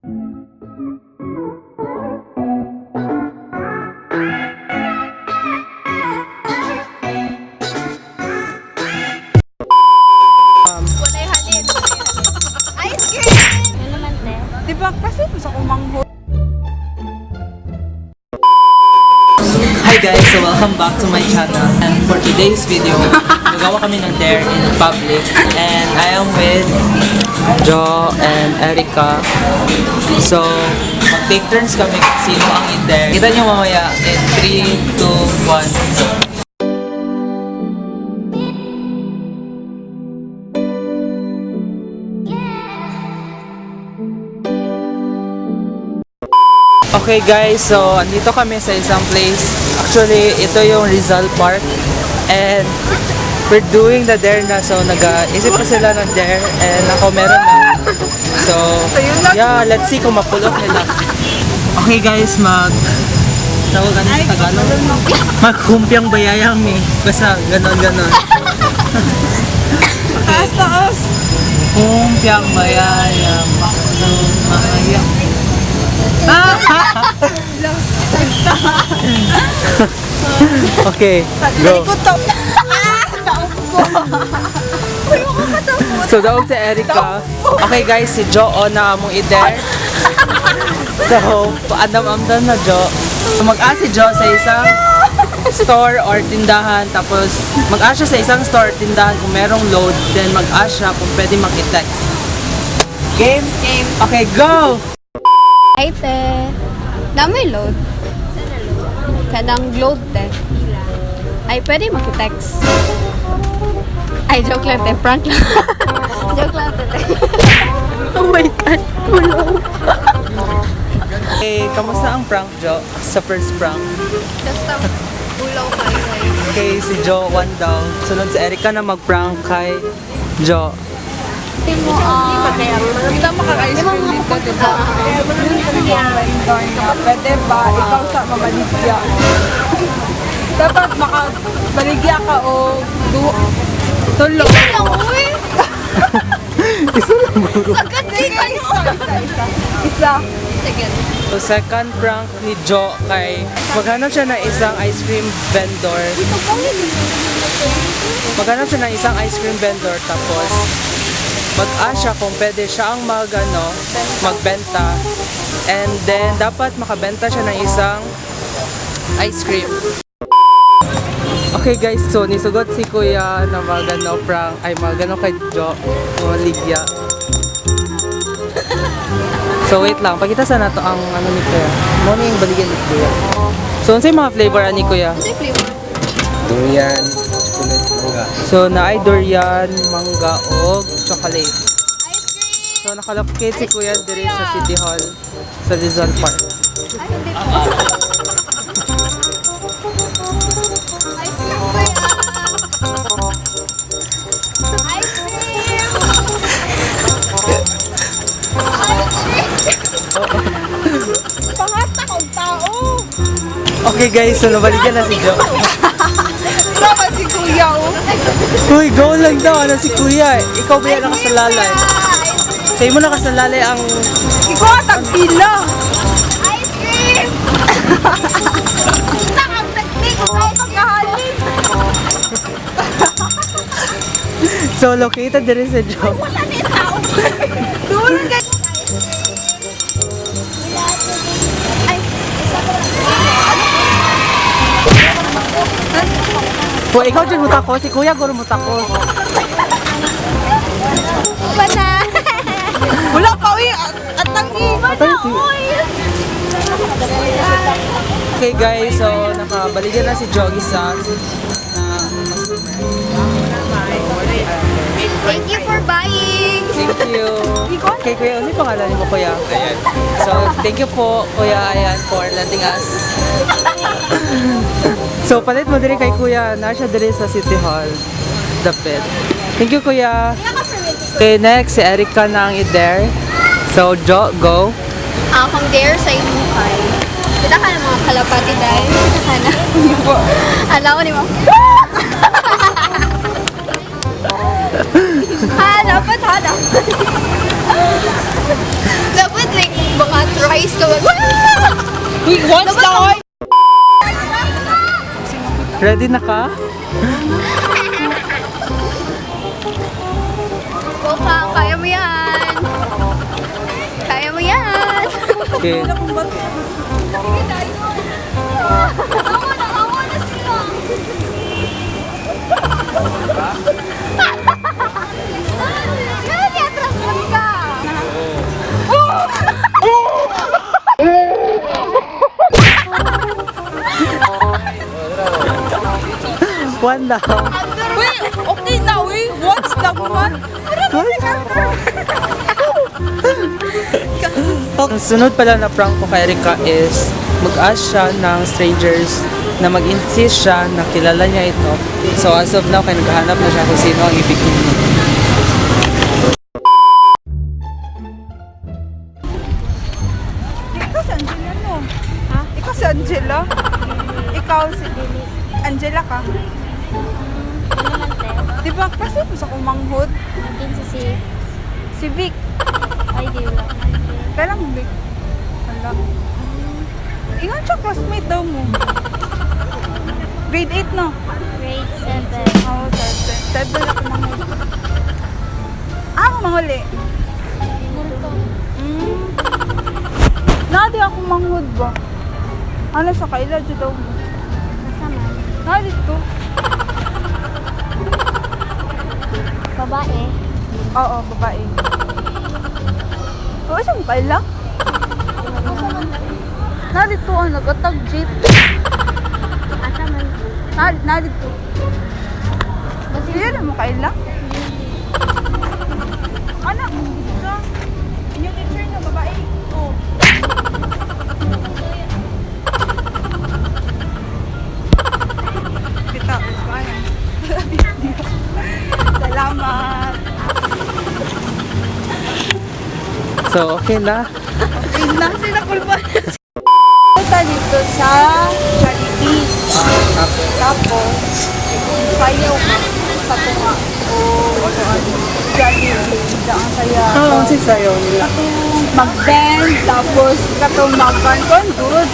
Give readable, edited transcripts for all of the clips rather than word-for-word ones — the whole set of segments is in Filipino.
Walay halin. Ice cream! Ano naman, te? Diba kasi sa kumanghot. Hi guys! So welcome back to my channel. And for today's video, gagawa kami ng dare in public. And I am with Jo and Erica. So, mag-take turns kami kung sino ang i-dare. Kita nyo mamaya in 3, 2, 1, go! Okay guys, so andito kami sa isang place. Actually, ito yung Rizal Park. And we're doing the dare na. So nag-isip pa sila ng dare. And ako meron na. So, yeah, let's see kung mapulot nila. Okay guys, tawag ano sa Tagalog? Magkumpiang bayayang eh. Basta ganon. Taas, taas. Kumpiang bayayang. Mayang. Okay, go. So, daog si Erica. Okay guys, si Jo na among i-dare. So, paandam-amdan na Jo. So, mag-ask si Jo sa isang store or tindahan. Tapos, mag-ask siya sa isang store or tindahan kung merong load. Then, mag-ask siya kung pwede mag-text. Game? Game. Okay, go! Ay, te. Damay load. Kadang load, te. Ay, pwede makitext. Ay, joke lang, te. Prank lang. Joke lang, te. Oh my God. Hello. Okay, kamusta ang prank, Jo? Sa first prank. Basta, ulaw kayo. Okay, si Jo, 1 daw. Sunod si Erica na mag-prank kay Jo. Hindi mo, Kita makaka-ice cream dito, diba? Pwede ba? Ikaw sa mamaligya. Dapat makabaligya ka o tulog. lang, uwi. Isa lang buro. Sagat dito. Isa. Sige. So, second prank ni Jo kay maghanap siya ng isang ice cream vendor. Maghanap siya ng isang ice cream vendor tapos mag-ask siya kung pwede siya ang magbenta. And then, dapat makabenta siya ng isang ice cream. Okay guys, so nisugot si Kuya na prank. Ay, kay Jo. Ligya. So wait lang, pakita sana to ang ano ni Kuya. Ano yung baligyan ni Kuya. So, ano yung mga flavor ni Kuya? Ano yung flavor? Durian, chocolate, mangga. So, naay durian, mangga, og chocolate. Ice cream! So, nakalapkate si Kuya dire sa City Hall sa Rizal Park. Ay, hindi ko. Ice cream, kuya! Ice cream! Pangat akong tao. Okay guys, so nabaligyan na si Jo. Dapat si Kuya, oh. Uy, go lang daw. Ano si Kuya? Ikaw ba yan nakasalalay? Sa'yo mo nakasalalay ang... Ikaw at ang pila. Ice cream! Nakang nagtik ko tayo pagkahalin. So, located dire sa Jo. Wala na yung tao. Tulog ka. Ay, isa ko lang. Kung ikaw dyan mutakos, si Kuya guro mutakos. Ba na? Wala ka, uy. At tangi. Patay si... Okay guys, so nakabaligyan na si Jogi sa... Thank you for buying. Thank you. Okay, Kuya, ano yung pangalan mo, Kuya? Ayan. So, thank you po, Kuya Ayan, for letting us. So, palit mo din kay Kuya. Nasa din sa City Hall. Dapit. Thank you, Kuya. Okay, next, si Erica na ang i-dare. So, Jo, go. Akong dare sa inukay. Kita ka na mga kalapati dahil. Kita ka na. Alam ko ni mo. Ha, dapat ha. Dapat like face ko. Uy, once lang, oy! Ready na ka? Go pa, kaya mo yan. Kaya mo yan. Okay. Awa na sila. Yan, atras lang ka. One down. Uy, okay na, uy! Once lang man! Ang sunod pala na prank ko kay Erika is mag-ask siya ng strangers na mag-insist siya na kilala niya ito. So as of now, kaya naghahanap na siya kung sino ang ibigin niya. Ikaw si Angela, no? Ha? Ikaw si Angela? Ikaw si Angela ka? Di ba kasi po sa kumanghod? Si Vic. Kailang Vic? Hala. Ingat siya, classmate daw mo. Grade 8 no? Grade 7. Oo, 7. 7 na kumanghod. Ah, kumanguli. Nadi ako manghod ba? Ano sa kaila dyan daw mo? Kasama. Nadi to? Babae. Oo, babae. Oo, siyang kaila? Nadi to, nagkatag jeep. Asa man. Nadi to. Sige na mo kaila? Anak, dito ka. Inyong teacher na babae. Oo. Kita, kaya. Salamat. So okay na. Okay na, sinakulpa. Punta dito sa Jollibee. Tapos, sayaw ka sa tunga. Jollibee. Ang saya. Oo, si sayo nila. Mag-bend, tapos katong mag-con good.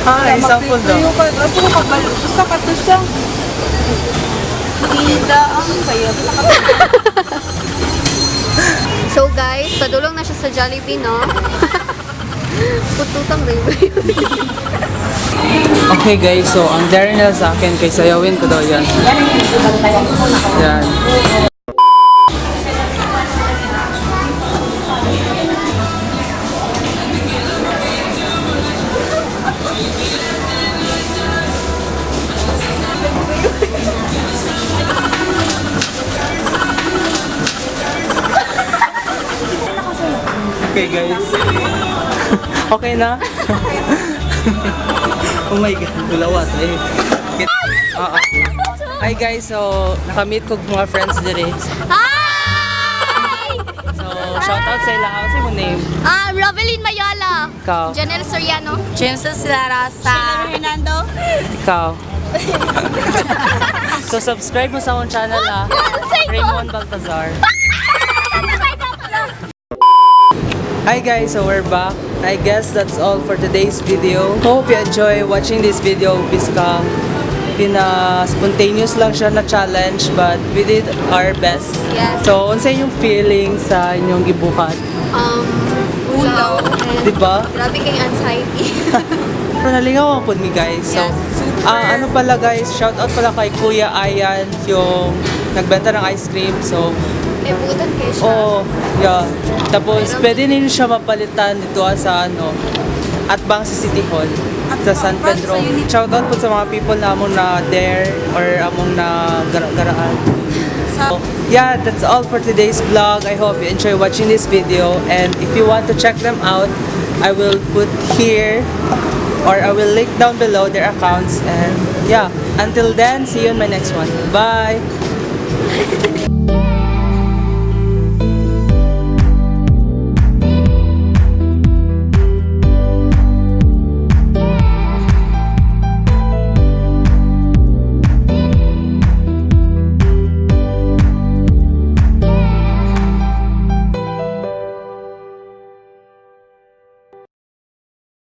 Ah, example daw. Puro kabalo. Basta kato siya. Hindi ang saya. So guys, padulong na siya sa Jollibee, no? Pututang baby. Okay guys, so ang dare nila sa akin kay sayawin ko daw yan. Yan. Okay guys. Okay na? Oh my god, bulawat eh. Hi guys, so nakamit ko mga friends diri. Hi! So shout out sa ila. Ano mo name? Rovelyn Mayala. Ikaw. Janelle Soriano. James Silarasa. Hernando. Ikaw. So subscribe mo sa akong channel ah. Raymond Baltazar. Hi guys, so we're back. I guess that's all for today's video. Hope you enjoy watching this video. Biskang spontaneous lang siya na challenge, but we did our best. Yes. So, unsa yung feeling sa inyong gibuhat? Ulaw. Diba? Grabe kayong anxiety. Pero nalingaw ang pod mi guys. So, Yes, ano pala guys, shout out pala kay Kuya Ayan, yung nagbenta ng ice cream. So, Butan kayo siya. oh, yeah. Tapos, pwede ninyo siya mapalitan dito sa at bang sa City Hall sa San Pedro. Shout out po sa mga people na among na there or among na garaan. So, yeah, that's all for today's vlog. I hope you enjoy watching this video, and if you want to check them out, I will put here or I will link down below their accounts. And yeah, until then, see you in my next one. Bye!